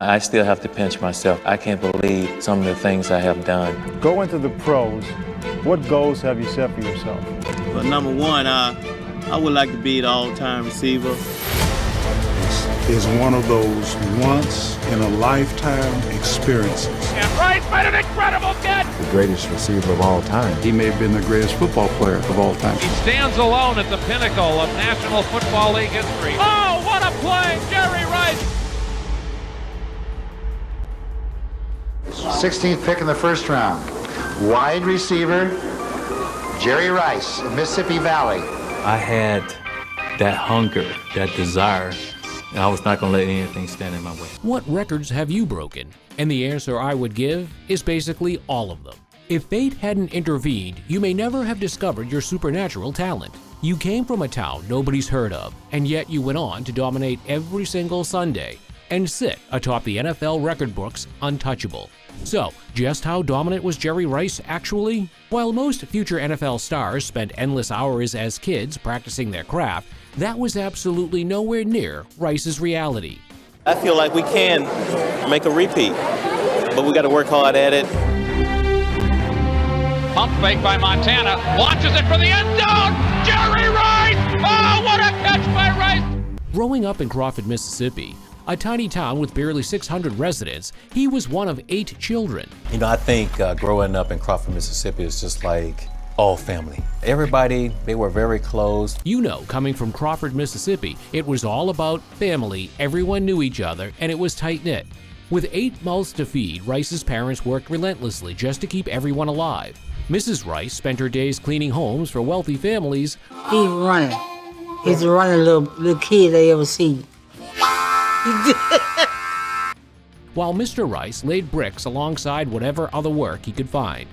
I still have to pinch myself. I can't believe some of the things I have done. Go into the pros. What goals have you set for yourself? Well, number one, I would like to be the all-time receiver. Is one of those once-in-a-lifetime experiences. And Rice made an incredible catch! The greatest receiver of all time. He may have been the greatest football player of all time. He stands alone at the pinnacle of National Football League history. Oh, what a play! Jerry Rice! 16th pick in the first round. Wide receiver, Jerry Rice of Mississippi Valley. I had that hunger, that desire, and I was not going to let anything stand in my way. What records have you broken? And the answer I would give is basically all of them. If fate hadn't intervened, you may never have discovered your supernatural talent. You came from a town nobody's heard of, and yet you went on to dominate every single Sunday and sit atop the NFL record book's untouchable. So, just how dominant was Jerry Rice actually? While most future NFL stars spent endless hours as kids practicing their craft, that was absolutely nowhere near Rice's reality. I feel like we can make a repeat, but we got to work hard at it. Pump fake by Montana, launches it for the end zone! Jerry Rice! Oh, what a catch by Rice! Growing up in Crawford, Mississippi, a tiny town with barely 600 residents, he was one of 8 children. You know, I think growing up in Crawford, Mississippi is just like all family. Everybody, they were very close. You know, coming from Crawford, Mississippi, it was all about family, everyone knew each other, and it was tight-knit. With 8 mouths to feed, Rice's parents worked relentlessly just to keep everyone alive. Mrs. Rice spent her days cleaning homes for wealthy families. He's running. He's the running little kid they ever see. While Mr. Rice laid bricks alongside whatever other work he could find.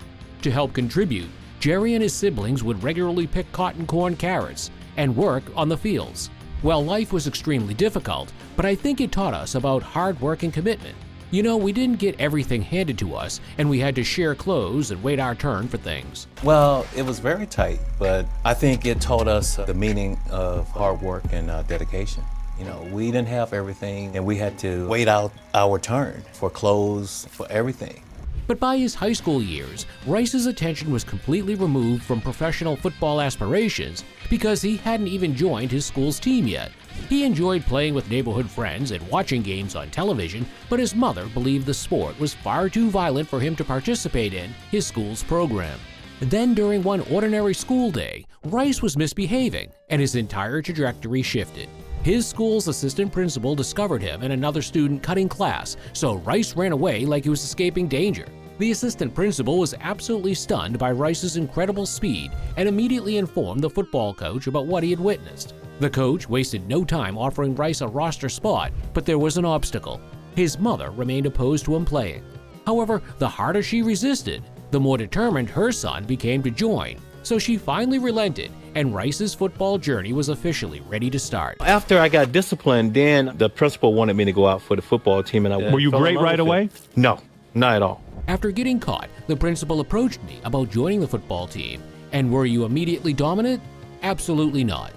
To help contribute, Jerry and his siblings would regularly pick cotton, corn, carrots, and work on the fields. Well, life was extremely difficult, but I think it taught us about hard work and commitment. You know, we didn't get everything handed to us, and we had to share clothes and wait our turn for things. Well, it was very tight, but I think it taught us the meaning of hard work and dedication. You know, we didn't have everything, and we had to wait out our turn for clothes, for everything. But by his high school years, Rice's attention was completely removed from professional football aspirations because he hadn't even joined his school's team yet. He enjoyed playing with neighborhood friends and watching games on television, but his mother believed the sport was far too violent for him to participate in his school's program. Then during one ordinary school day, Rice was misbehaving, and his entire trajectory shifted. His school's assistant principal discovered him and another student cutting class, so Rice ran away like he was escaping danger. The assistant principal was absolutely stunned by Rice's incredible speed and immediately informed the football coach about what he had witnessed. The coach wasted no time offering Rice a roster spot, but there was an obstacle. His mother remained opposed to him playing. However, the harder she resisted, the more determined her son became to join. So she finally relented, and Rice's football journey was officially ready to start. After I got disciplined, then the principal wanted me to go out for the football team. And Were you great right away? No, not at all. After getting caught, the principal approached me about joining the football team. And were you immediately dominant? Absolutely not.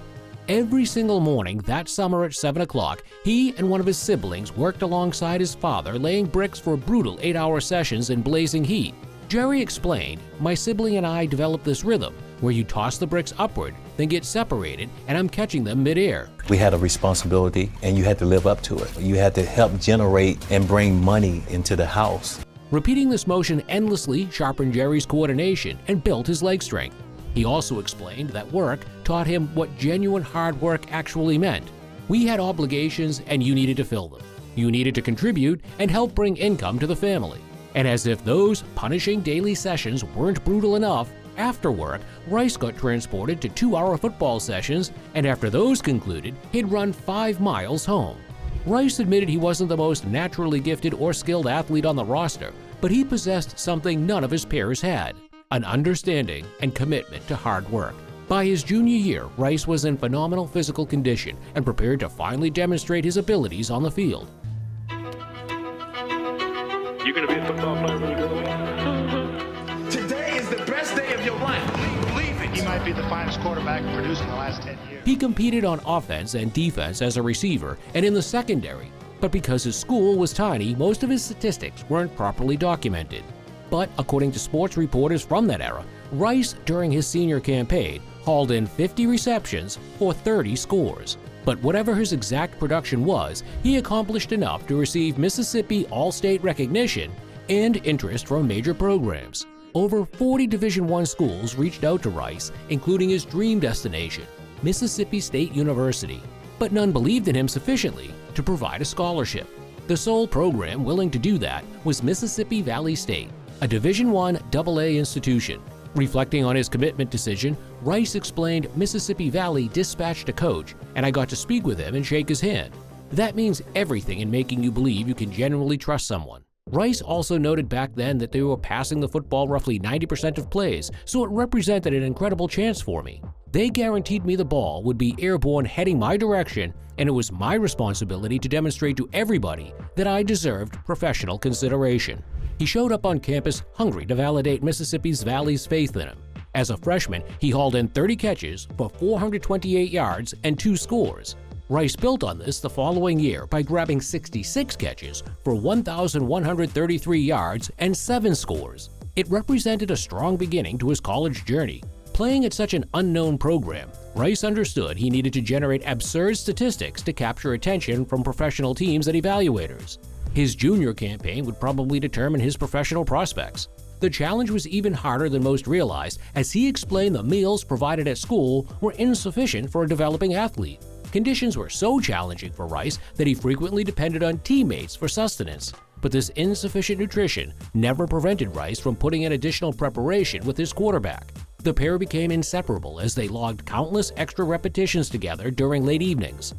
Every single morning that summer at 7 o'clock, he and one of his siblings worked alongside his father laying bricks for brutal 8-hour sessions in blazing heat. Jerry explained, "My sibling and I developed this rhythm where you toss the bricks upward, then get separated, and I'm catching them midair." We had a responsibility, and you had to live up to it. You had to help generate and bring money into the house. Repeating this motion endlessly sharpened Jerry's coordination and built his leg strength. He also explained that work taught him what genuine hard work actually meant. We had obligations, and you needed to fill them. You needed to contribute and help bring income to the family. And as if those punishing daily sessions weren't brutal enough, after work, Rice got transported to 2-hour football sessions, and after those concluded, he'd run 5 miles home. Rice admitted he wasn't the most naturally gifted or skilled athlete on the roster, but he possessed something none of his peers had: an understanding and commitment to hard work. By his junior year, Rice was in phenomenal physical condition and prepared to finally demonstrate his abilities on the field. You're going to be a football player when you grow up. Today is the best day of your life. Believe it. He might be the finest quarterback produced in the last 10 years. He competed on offense and defense as a receiver, and in the secondary, But because his school was tiny, most of his statistics weren't properly documented. But according to sports reporters from that era, Rice, during his senior campaign, hauled in 50 receptions for 30 scores. But whatever his exact production was, he accomplished enough to receive Mississippi All-State recognition and interest from major programs. Over 40 Division I schools reached out to Rice, including his dream destination, Mississippi State University, but none believed in him sufficiently to provide a scholarship. The sole program willing to do that was Mississippi Valley State, a Division I AA institution. Reflecting on his commitment decision, Rice explained Mississippi Valley dispatched a coach, and I got to speak with him and shake his hand. That means everything in making you believe you can genuinely trust someone. Rice also noted back then that they were passing the football roughly 90% of plays, so it represented an incredible chance for me. They guaranteed me the ball would be airborne heading my direction, and it was my responsibility to demonstrate to everybody that I deserved professional consideration. He showed up on campus hungry to validate Mississippi Valley's faith in him. As a freshman, he hauled in 30 catches for 428 yards and 2 scores. Rice built on this the following year by grabbing 66 catches for 1,133 yards and 7 scores. It represented a strong beginning to his college journey. Playing at such an unknown program, Rice understood he needed to generate absurd statistics to capture attention from professional teams and evaluators. His junior campaign would probably determine his professional prospects. The challenge was even harder than most realized, as he explained the meals provided at school were insufficient for a developing athlete. Conditions were so challenging for Rice that he frequently depended on teammates for sustenance. But this insufficient nutrition never prevented Rice from putting in additional preparation with his quarterback. The pair became inseparable as they logged countless extra repetitions together during late evenings.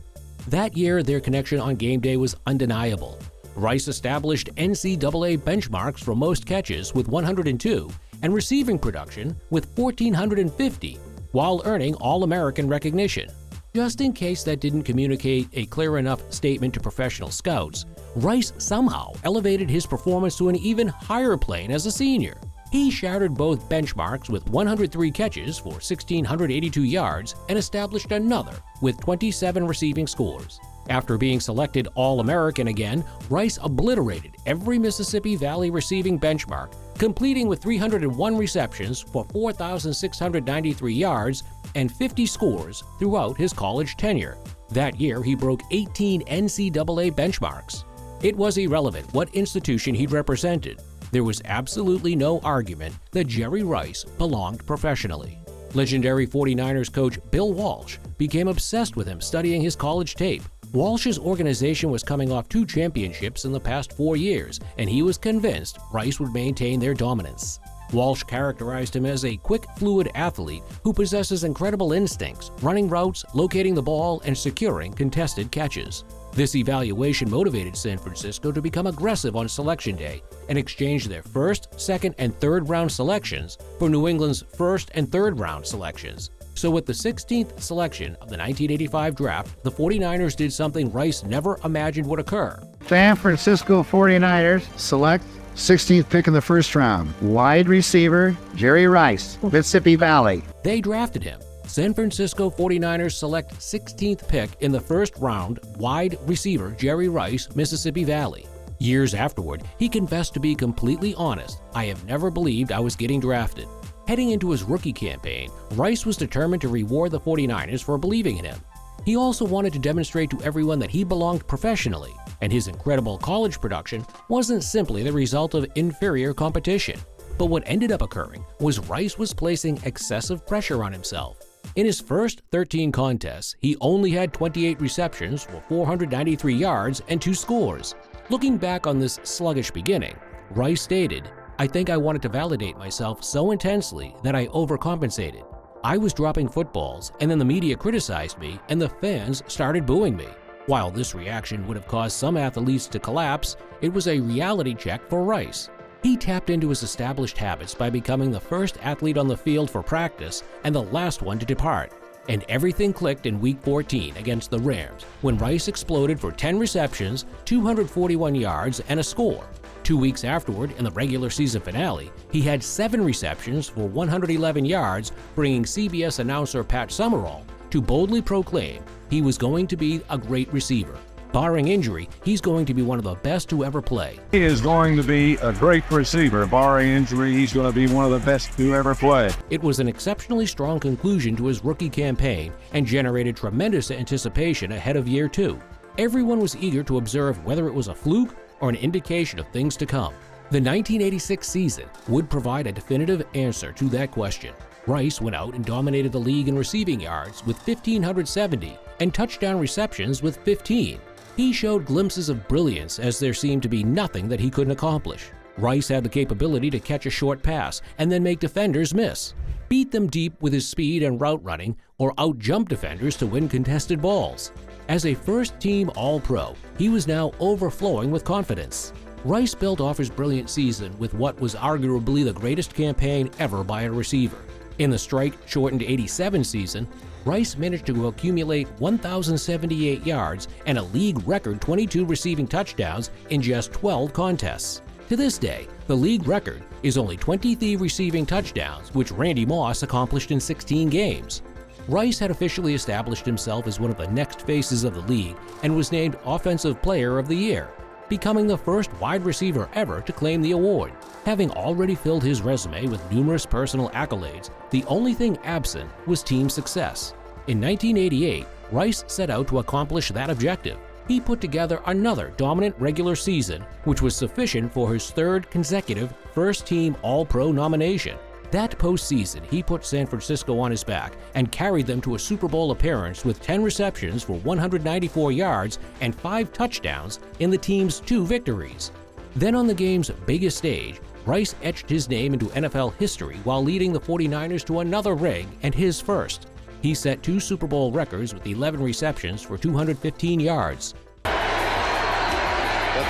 That year, their connection on game day was undeniable. Rice established NCAA benchmarks for most catches with 102 and receiving production with 1,450, while earning All-American recognition. Just in case that didn't communicate a clear enough statement to professional scouts, Rice somehow elevated his performance to an even higher plane as a senior. He shattered both benchmarks with 103 catches for 1,682 yards and established another with 27 receiving scores. After being selected All-American again, Rice obliterated every Mississippi Valley receiving benchmark, completing with 301 receptions for 4,693 yards and 50 scores throughout his college tenure. That year, he broke 18 NCAA benchmarks. It was irrelevant what institution he represented. There was absolutely no argument that Jerry Rice belonged professionally. Legendary 49ers coach Bill Walsh became obsessed with him studying his college tape. Walsh's organization was coming off 2 championships in the past 4 years, and he was convinced Rice would maintain their dominance. Walsh characterized him as a quick, fluid athlete who possesses incredible instincts, running routes, locating the ball, and securing contested catches. This evaluation motivated San Francisco to become aggressive on selection day and exchange their first, second, and third round selections for New England's first and third round selections. So with the 16th selection of the 1985 draft, the 49ers did something Rice never imagined would occur. San Francisco 49ers select 16th pick in the first round, wide receiver Jerry Rice, Mississippi Valley. They drafted him. San Francisco 49ers select 16th pick in the first round, wide receiver Jerry Rice, Mississippi Valley. Years afterward, he confessed to be completely honest, "I have never believed I was getting drafted." Heading into his rookie campaign, Rice was determined to reward the 49ers for believing in him. He also wanted to demonstrate to everyone that he belonged professionally, and his incredible college production wasn't simply the result of inferior competition. But what ended up occurring was Rice was placing excessive pressure on himself. In his first 13 contests, he only had 28 receptions for 493 yards and 2 scores. Looking back on this sluggish beginning, Rice stated, "I think I wanted to validate myself so intensely that I overcompensated. I was dropping footballs, and then the media criticized me, and the fans started booing me." While this reaction would have caused some athletes to collapse, it was a reality check for Rice. He tapped into his established habits by becoming the first athlete on the field for practice and the last one to depart. And everything clicked in Week 14 against the Rams, when Rice exploded for 10 receptions, 241 yards, and a score. 2 weeks afterward, in the regular season finale, he had 7 receptions for 111 yards, bringing CBS announcer Pat Summerall to boldly proclaim he was going to be a great receiver. Barring injury, he's going to be one of the best to ever play. He is going to be a great receiver. Barring injury, he's going to be one of the best to ever play. It was an exceptionally strong conclusion to his rookie campaign and generated tremendous anticipation ahead of year 2. Everyone was eager to observe whether it was a fluke or an indication of things to come. The 1986 season would provide a definitive answer to that question. Rice went out and dominated the league in receiving yards with 1,570 and touchdown receptions with 15. He showed glimpses of brilliance as there seemed to be nothing that he couldn't accomplish. Rice had the capability to catch a short pass and then make defenders miss, beat them deep with his speed and route running, or out-jump defenders to win contested balls. As a first-team All-Pro, he was now overflowing with confidence. Rice built off his brilliant season with what was arguably the greatest campaign ever by a receiver. In the strike-shortened 87 season, Rice managed to accumulate 1,078 yards and a league record 22 receiving touchdowns in just 12 contests. To this day, the league record is only 23 receiving touchdowns, which Randy Moss accomplished in 16 games. Rice had officially established himself as one of the next faces of the league and was named Offensive Player of the Year, becoming the first wide receiver ever to claim the award. Having already filled his resume with numerous personal accolades, the only thing absent was team success. In 1988, Rice set out to accomplish that objective. He put together another dominant regular season, which was sufficient for his third consecutive first-team All-Pro nomination. That postseason, he put San Francisco on his back and carried them to a Super Bowl appearance with 10 receptions for 194 yards and 5 touchdowns in the team's 2 victories. Then on the game's biggest stage, Rice etched his name into NFL history while leading the 49ers to another ring and his first. He set 2 Super Bowl records with 11 receptions for 215 yards. The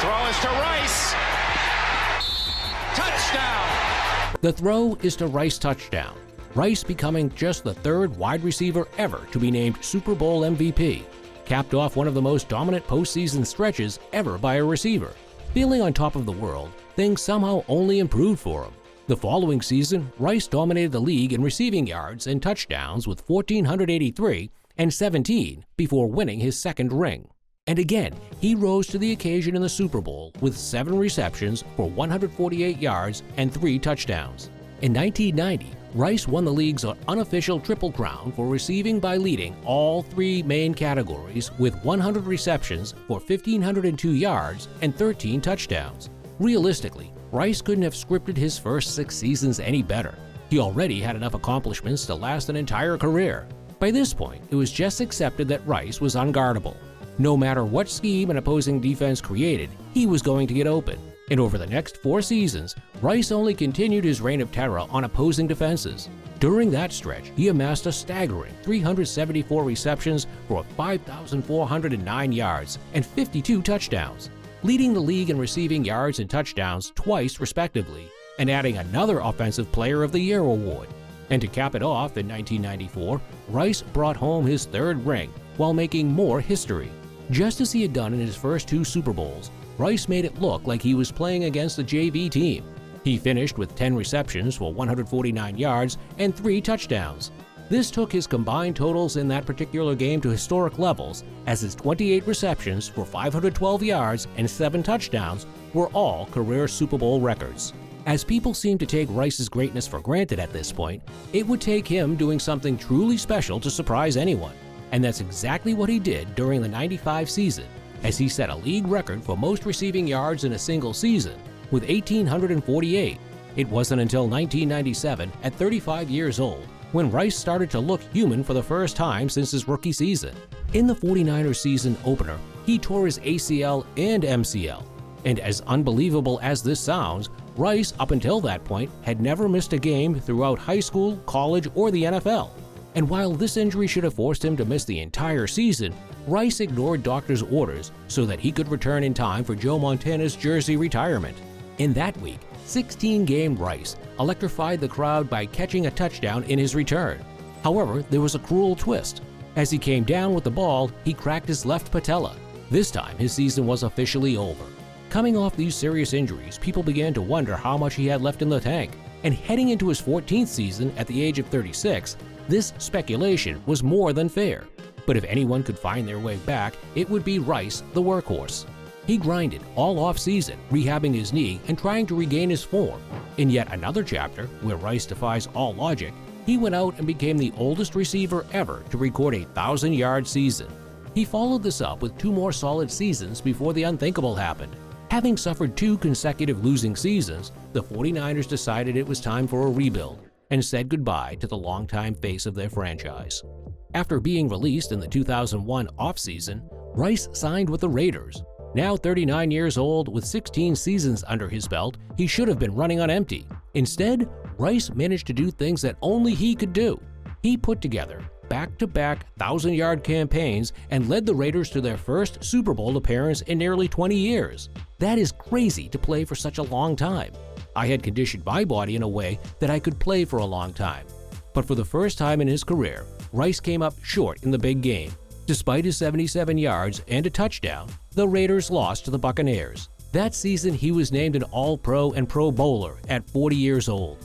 throw is to Rice. Touchdown. The throw is to Rice touchdown. Rice becoming just the 3rd wide receiver ever to be named Super Bowl MVP, capped off one of the most dominant postseason stretches ever by a receiver. Feeling on top of the world, things somehow only improved for him. The following season, Rice dominated the league in receiving yards and touchdowns with 1,483 and 17 before winning his 2nd ring. And again, he rose to the occasion in the Super Bowl with 7 receptions for 148 yards and 3 touchdowns. In 1990, Rice won the league's unofficial Triple Crown for receiving by leading all 3 main categories with 100 receptions for 1,502 yards and 13 touchdowns. Realistically, Rice couldn't have scripted his first 6 seasons any better. He already had enough accomplishments to last an entire career. By this point, it was just accepted that Rice was unguardable. No matter what scheme an opposing defense created, he was going to get open. And over the next 4 seasons, Rice only continued his reign of terror on opposing defenses. During that stretch, he amassed a staggering 374 receptions for 5,409 yards and 52 touchdowns, leading the league in receiving yards and touchdowns twice respectively, and adding another Offensive Player of the Year award. And to cap it off, in 1994, Rice brought home his 3rd ring while making more history. Just as he had done in his first 2 Super Bowls, Rice made it look like he was playing against a JV team. He finished with 10 receptions for 149 yards and 3 touchdowns. This took his combined totals in that particular game to historic levels, as his 28 receptions for 512 yards and 7 touchdowns were all career Super Bowl records. As people seem to take Rice's greatness for granted at this point, it would take him doing something truly special to surprise anyone. And that's exactly what he did during the '95 season, as he set a league record for most receiving yards in a single season with 1,848. It wasn't until 1997, at 35 years old, when Rice started to look human for the first time since his rookie season. In the 49ers season opener, he tore his ACL and MCL. And as unbelievable as this sounds, Rice, up until that point, had never missed a game throughout high school, college, or the NFL. And while this injury should have forced him to miss the entire season, Rice ignored doctors' orders so that he could return in time for Joe Montana's jersey retirement. In that week, 16-game Rice electrified the crowd by catching a touchdown in his return. However, there was a cruel twist. As he came down with the ball, he cracked his left patella. This time, his season was officially over. Coming off these serious injuries, people began to wonder how much he had left in the tank. And heading into his 14th season at the age of 36, this speculation was more than fair. But if anyone could find their way back, it would be Rice, the workhorse. He grinded all offseason, rehabbing his knee and trying to regain his form. In yet another chapter, where Rice defies all logic, he went out and became the oldest receiver ever to record a 1,000-yard season. He followed this up with 2 more solid seasons before the unthinkable happened. Having suffered 2 consecutive losing seasons, the 49ers decided it was time for a rebuild and said goodbye to the longtime face of their franchise. After being released in the 2001 offseason, Rice signed with the Raiders. Now 39 years old with 16 seasons under his belt, he should have been running on empty. Instead, Rice managed to do things that only he could do. He put together back-to-back 1,000-yard campaigns and led the Raiders to their first Super Bowl appearance in nearly 20 years. That is crazy to play for such a long time. I had conditioned my body in a way that I could play for a long time. But for the first time in his career, Rice came up short in the big game. Despite his 77 yards and a touchdown, the Raiders lost to the Buccaneers. That season, he was named an All-Pro and Pro Bowler at 40 years old.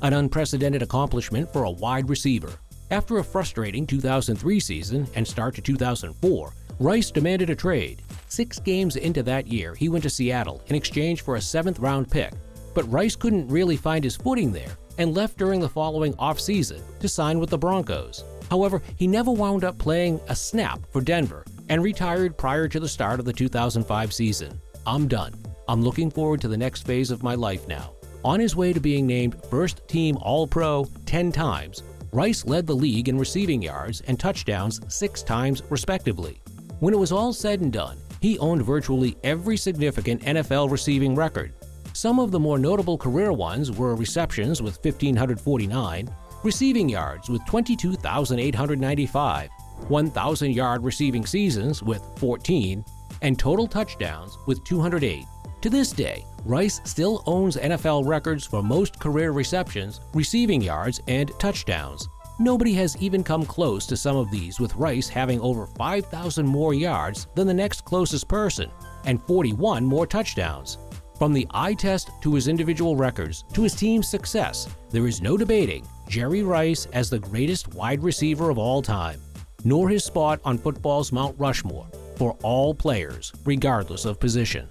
An unprecedented accomplishment for a wide receiver. After a frustrating 2003 season and start to 2004, Rice demanded a trade. 6 games into that year, he went to Seattle in exchange for a 7th-round pick. But Rice couldn't really find his footing there and left during the following offseason to sign with the Broncos. However, he never wound up playing a snap for Denver and retired prior to the start of the 2005 season. I'm done. I'm looking forward to the next phase of my life now. On his way to being named first-team All-Pro 10 times, Rice led the league in receiving yards and touchdowns 6 times respectively. When it was all said and done, he owned virtually every significant NFL receiving record. Some of the more notable career ones were receptions with 1,549, receiving yards with 22,895, 1,000-yard receiving seasons with 14, and total touchdowns with 208. To this day, Rice still owns NFL records for most career receptions, receiving yards, and touchdowns. Nobody has even come close to some of these, with Rice having over 5,000 more yards than the next closest person and 41 more touchdowns. From the eye test to his individual records to his team's success, there is no debating Jerry Rice as the greatest wide receiver of all time, nor his spot on football's Mount Rushmore for all players, regardless of position.